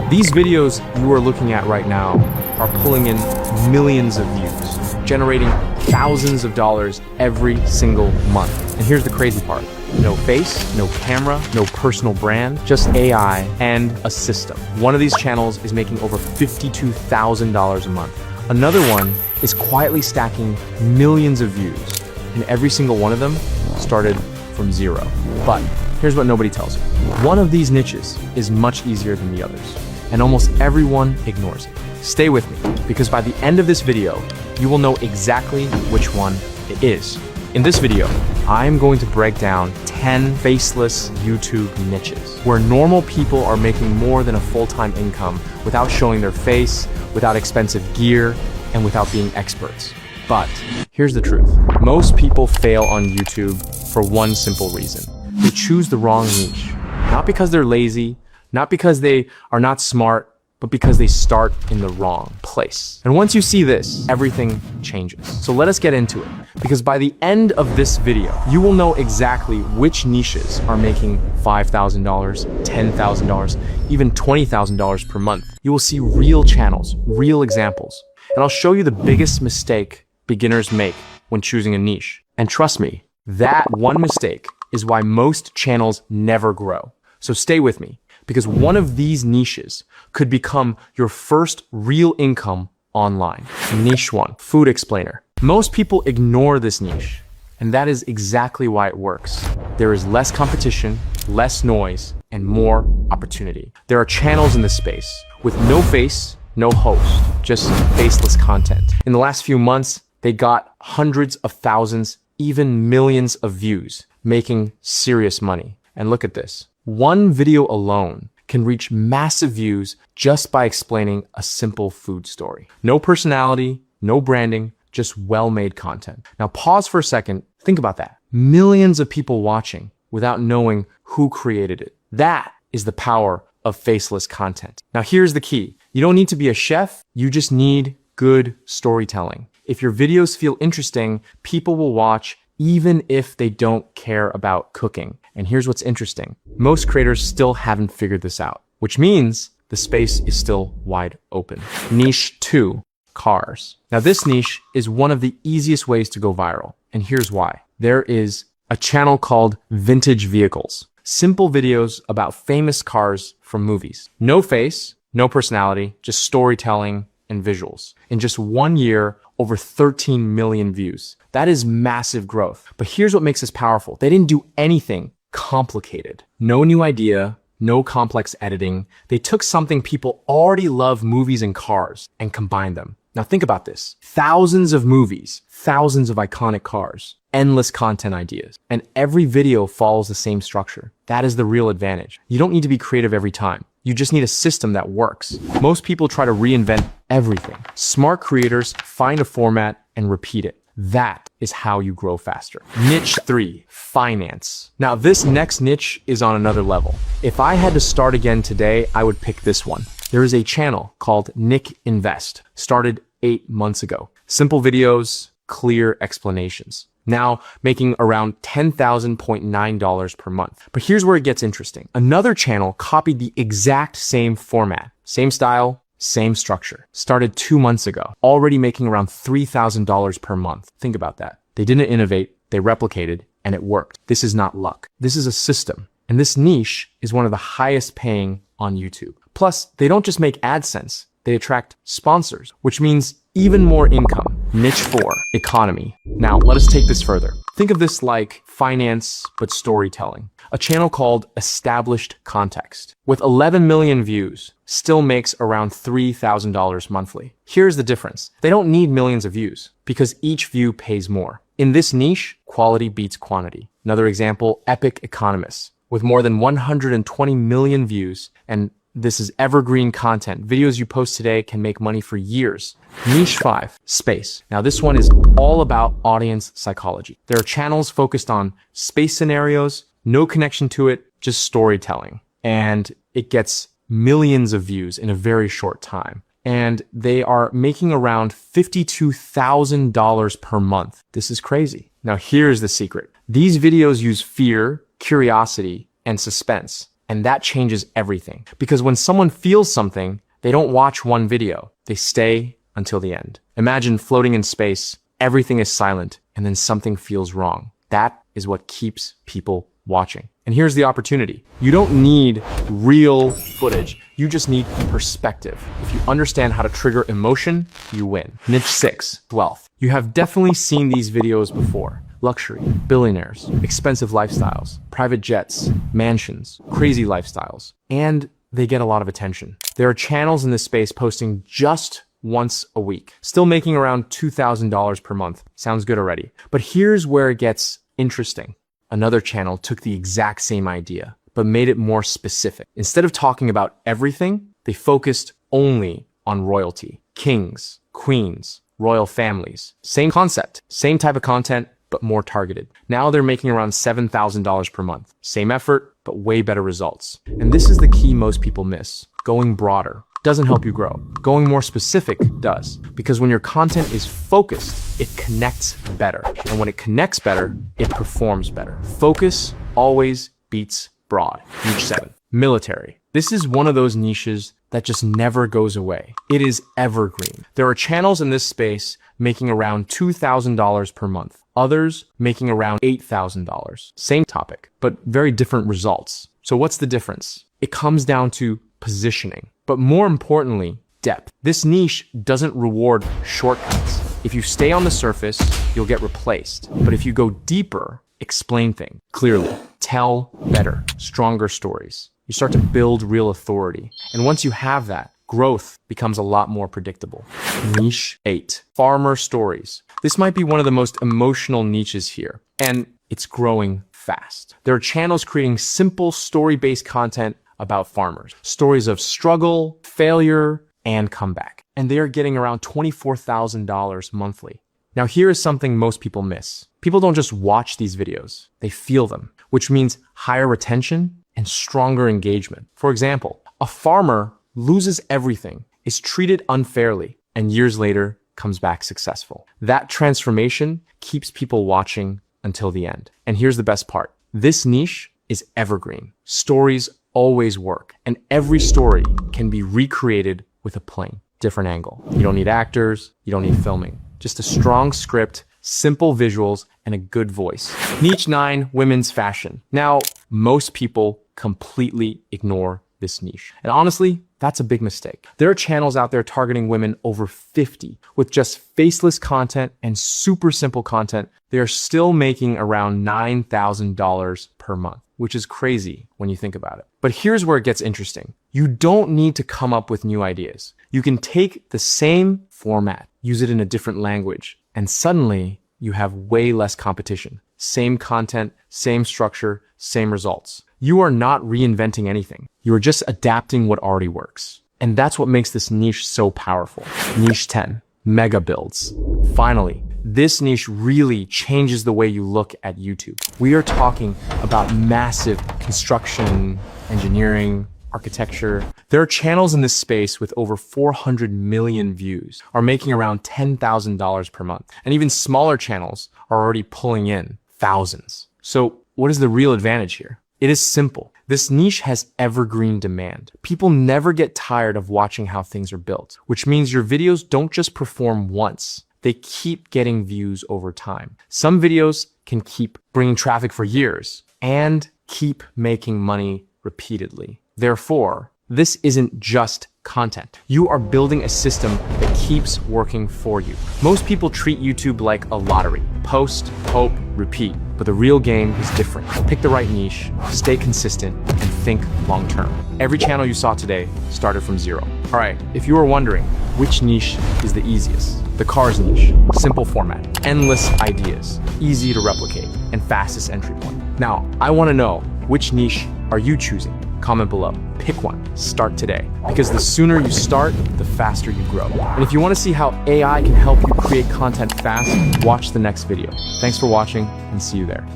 These videos you are looking at right now are pulling in millions of views, generating thousands of dollars every single month. And here's the crazy part. No face, no camera, no personal brand, just AI and a system. One of these channels is making over $52,000 a month. Another one is quietly stacking millions of views, and every single one of them started from zero. But here's what nobody tells you. One of these niches is much easier than the others, and almost everyone ignores it. Stay with me, because by the end of this video, you will know exactly which one it is. In this video, I'm going to break down 10 faceless YouTube niches, where normal people are making more than a full-time income without showing their face, without expensive gear, and without being experts. But here's the truth. Most people fail on YouTube for one simple reason. They choose the wrong niche. Not because they're lazy, not because they are not smart, but because they start in the wrong place. And once you see this, everything changes. So let us get into it, because by the end of this video, you will know exactly which niches are making $5,000, $10,000, even $20,000 per month. You will see real channels, real examples, and I'll show you the biggest mistake beginners make when choosing a niche. And trust me, that one mistake is why most channels never grow. So stay with me, because one of these niches could become your first real income online. Niche 1, food explainer. Most people ignore this niche, and that is exactly why it works. There is less competition, less noise, and more opportunity. There are channels in this space with no face, no host, just faceless content. In the last few months, they got hundreds of thousands, even millions of views, making serious money. And look at this. One video alone can reach massive views just by explaining a simple food story. No personality, no branding, just well-made content. Now pause for a second, think about that. Millions of people watching without knowing who created it. That is the power of faceless content. Now here's the key. You don't need to be a chef, you just need good storytelling. If your videos feel interesting, people will watch even if they don't care about cooking. And here's what's interesting. Most creators still haven't figured this out, which means the space is still wide open. Niche 2, cars. Now this niche is one of the easiest ways to go viral, and here's why. There is a channel called Vintage Vehicles. Simple videos about famous cars from movies. No face, no personality, just storytelling and visuals. In just 1 year, over 13 million views. That is massive growth. But here's what makes this powerful. They didn't do anything complicated. No new idea, no complex editing. They took something people already love, movies and cars, and combined them. Now think about this. Thousands of movies, thousands of iconic cars, endless content ideas, and every video follows the same structure. That is the real advantage. You don't need to be creative every time. You just need a system that works. Most people try to reinvent everything. Smart creators find a format and repeat it. That is how you grow faster. Niche 3, finance. Now this next niche is on another level. If I had to start again today, I would pick this one. There is a channel called Nick Invest, started 8 months ago. Simple videos, clear explanations. Now making around $10,000.9 per month. But here's where it gets interesting. Another channel copied the exact same format, same style, same structure. Started 2 months ago, already making around $3,000 per month. Think about that. They didn't innovate, they replicated, and it worked. This is not luck. This is a system. And this niche is one of the highest paying on YouTube. Plus, they don't just make AdSense, they attract sponsors, which means even more income. Niche 4, economy. Now, let us take this further. Think of this like finance, but storytelling. A channel called Established Context, with 11 million views, still makes around $3,000 monthly. Here's the difference. They don't need millions of views, because each view pays more. In this niche, quality beats quantity. Another example, Epic Economists, with more than 120 million views, and this is evergreen content. Videos you post today can make money for years. Niche 5, space. Now this one is all about audience psychology. There are channels focused on space scenarios, no connection to it, just storytelling. And it gets millions of views in a very short time. And they are making around $52,000 per month. This is crazy. Now here's the secret. These videos use fear, curiosity, and suspense. And that changes everything. Because when someone feels something, they don't watch one video. They stay until the end. Imagine floating in space, everything is silent, and then something feels wrong. That is what keeps people watching. And here's the opportunity. You don't need real footage. You just need perspective. If you understand how to trigger emotion, you win. Niche 6, wealth. You have definitely seen these videos before. Luxury, billionaires, expensive lifestyles, private jets, mansions, crazy lifestyles, and they get a lot of attention. There are channels in this space posting just once a week, still making around $2,000 per month. Sounds good already. But here's where it gets interesting. Another channel took the exact same idea, but made it more specific. Instead of talking about everything, they focused only on royalty, kings, queens, royal families. Same concept, same type of content, but more targeted. Now they're making around $7,000 per month. Same effort, but way better results. And this is the key most people miss. Going broader doesn't help you grow. Going more specific does. Because when your content is focused, it connects better. And when it connects better, it performs better. Focus always beats broad. Niche 7, military. This is one of those niches that just never goes away. It is evergreen. There are channels in this space making around $2,000 per month. Others making around $8,000. Same topic, but very different results. So what's the difference? It comes down to positioning, but more importantly, depth. This niche doesn't reward shortcuts. If you stay on the surface, you'll get replaced. But if you go deeper, explain things clearly, tell better, stronger stories. You start to build real authority. And once you have that, growth becomes a lot more predictable. Niche 8, farmer stories. This might be one of the most emotional niches here, and it's growing fast. There are channels creating simple story-based content about farmers. Stories of struggle, failure, and comeback. And they are getting around $24,000 monthly. Now here is something most people miss. People don't just watch these videos, they feel them, which means higher retention and stronger engagement. For example, a farmer loses everything, is treated unfairly, and years later comes back successful. That transformation keeps people watching until the end. And here's the best part. This niche is evergreen. Stories always work, and every story can be recreated with a plain, different angle. You don't need actors, you don't need filming. Just a strong script, simple visuals, and a good voice. Niche 9, women's fashion. Now, most people completely ignore this niche. And honestly, that's a big mistake. There are channels out there targeting women over 50 with just faceless content and super simple content. They are still making around $9,000 per month, which is crazy when you think about it. But here's where it gets interesting. You don't need to come up with new ideas. You can take the same format, use it in a different language, and suddenly you have way less competition. Same content, same structure, same results. You are not reinventing anything. You are just adapting what already works. And that's what makes this niche so powerful. Niche 10, mega builds. Finally, this niche really changes the way you look at YouTube. We are talking about massive construction, engineering, architecture. There are channels in this space with over 400 million views, are making around $10,000 per month. And even smaller channels are already pulling in thousands. So what is the real advantage here? It is simple. This niche has evergreen demand. People never get tired of watching how things are built, which means your videos don't just perform once. They keep getting views over time. Some videos can keep bringing traffic for years and keep making money repeatedly. Therefore, this isn't just content. You are building a system that keeps working for you. Most people treat YouTube like a lottery. Post, hope, repeat. But the real game is different. Pick the right niche, stay consistent, and think long-term. Every channel you saw today started from zero. All right, if you were wondering which niche is the easiest, the cars niche, simple format, endless ideas, easy to replicate, and fastest entry point. Now, I want to know, which niche are you choosing? Comment below. Pick one. Start today. Because the sooner you start, the faster you grow. And if you want to see how AI can help you create content fast, watch the next video. Thanks for watching, and see you there.